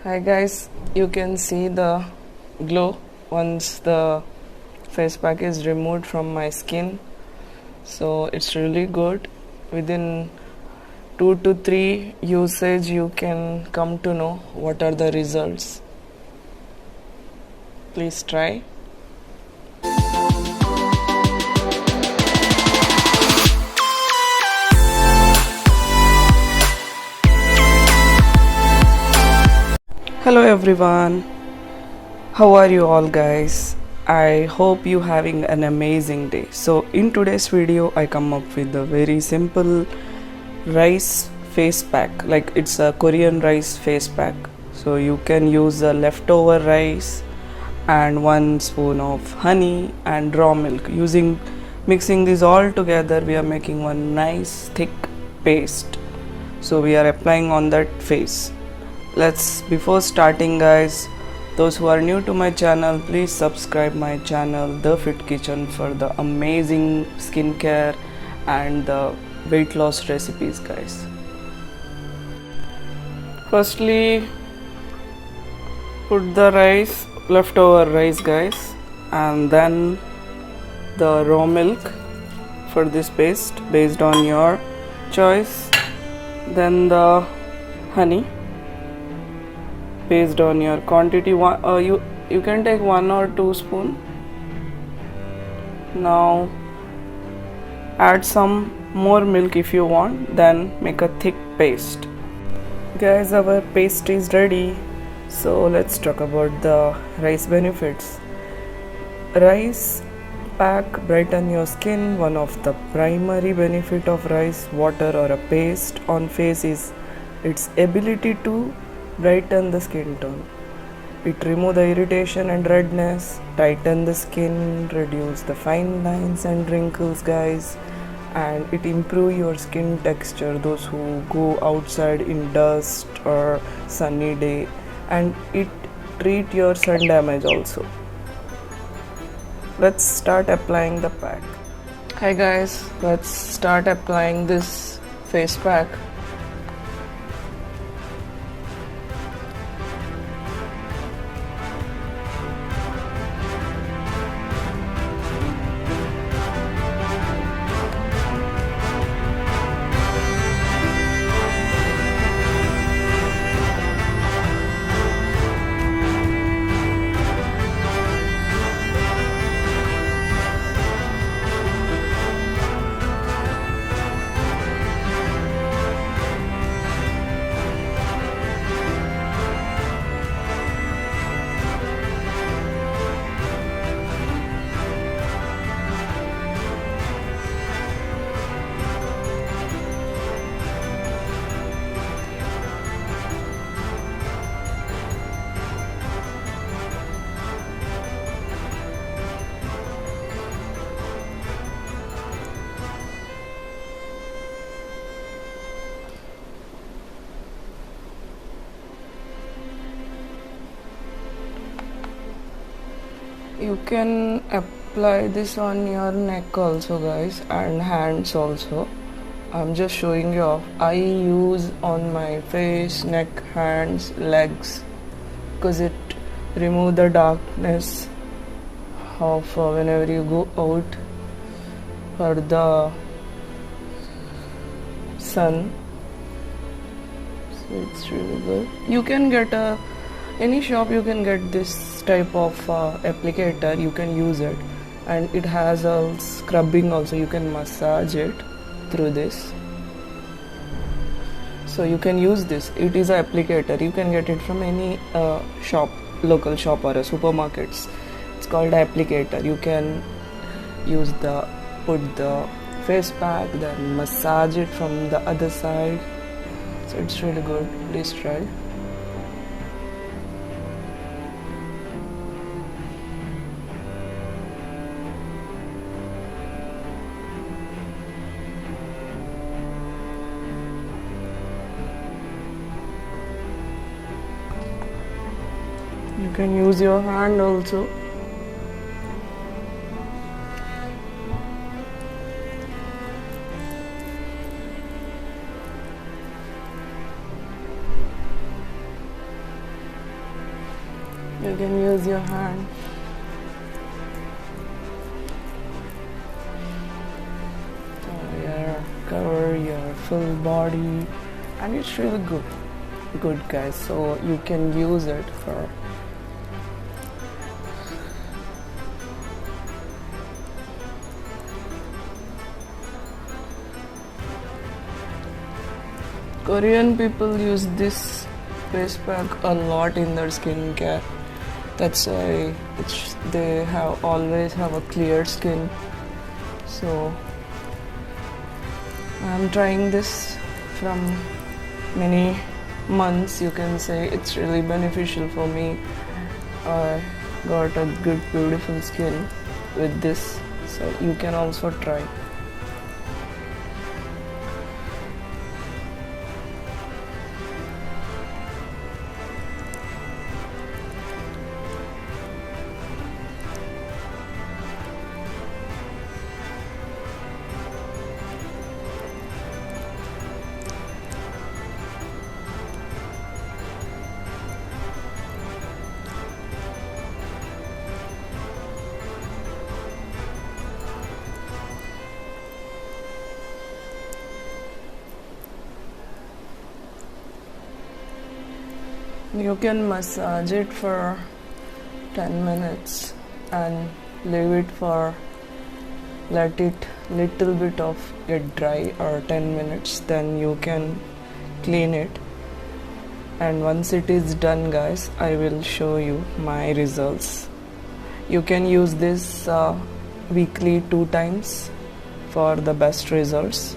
Hi guys, you can see the glow once the face pack is removed from my skin. So it's really good. Within 2 to 3 usage you can come to know what are the results. Please try. Hello everyone, how are you all guys? I hope you having an amazing day. So in today's video I come up with a very simple rice face pack, like it's a Korean rice face pack. So you can use the leftover rice and 1 spoon of honey and raw milk. Mixing this all together, we are making one nice thick paste. So we are applying on that face. Before starting guys, those who are new to my channel, please subscribe my channel The Fit Kitchen for the amazing skincare and the weight loss recipes guys. Firstly, put the leftover rice guys, and then the raw milk for this paste based on your choice, then the honey based on your quantity. You can take 1 or 2 spoon. Now add some more milk if you want, then make a thick paste. Guys, our paste is ready. So let's talk about the rice benefits. Rice pack brighten your skin. One of the primary benefit of rice water or a paste on face is its ability to brighten the skin tone. It remove the irritation and redness, tighten the skin, reduce the fine lines and wrinkles guys, and it improve your skin texture, those who go outside in dust or sunny day, and it treat your sun damage also. Let's start applying the pack. Hi guys, let's start applying this face pack. You can apply this on your neck also guys, and hands also. I'm just showing you off. I use on my face, neck, hands, legs, because it remove the darkness of whenever you go out for the sun. So it's really good. You can get any shop you can get this type of applicator. You can use it, and it has a scrubbing also. You can massage it through this, so you can use this. It is an applicator. You can get it from any shop, local shop or a supermarkets. It's called applicator. You can put the face pack, then massage it from the other side. So it's really good. Please try. You can use your hand also. You can use your hand. Cover your full body, and it's really good guys, so you can use it for Korean people use this face pack a lot in their skincare. That's why they always have a clear skin. So I'm trying this from many months, you can say. It's really beneficial for me. I got a good beautiful skin with this, so you can also try. You can massage it for 10 minutes and leave it for, let it little bit of get dry, or 10 minutes, then you can clean it. And once it is done guys, I will show you my results. You can use this weekly 2 times for the best results.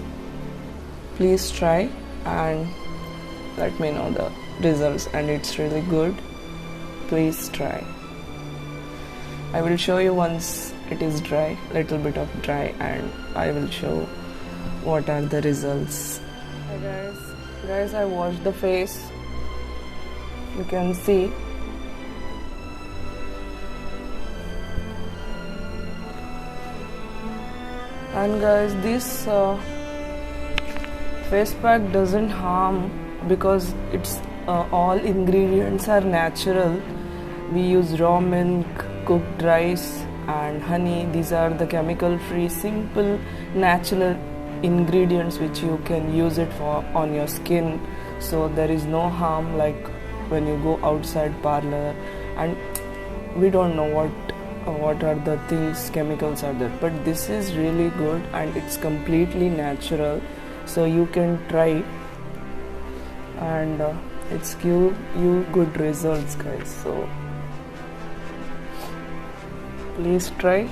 Please try and let me know the results, and it's really good. Please try. I will show you once it is dry, little bit of dry, and I will show what are the results. Hi guys, I washed the face. You can see. And guys, this face pack doesn't harm because it's all ingredients are natural. We use raw milk, cooked rice and honey. These are the chemical free, simple, natural ingredients which you can use it for on your skin. So there is no harm like when you go outside parlor, and we don't know what are the things, chemicals are there, but this is really good and it's completely natural. So you can try, and it's give you good results guys, so please try.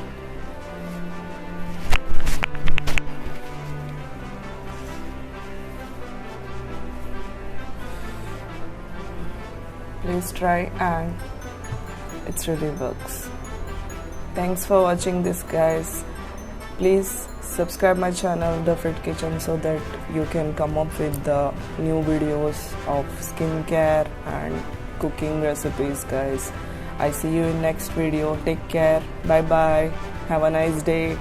Please try, and it really works. Thanks for watching this guys. Please subscribe my channel The Fit Kitchen so that you can come up with the new videos of skincare and cooking recipes guys. I see you in next video. Take care. Bye bye. Have a nice day.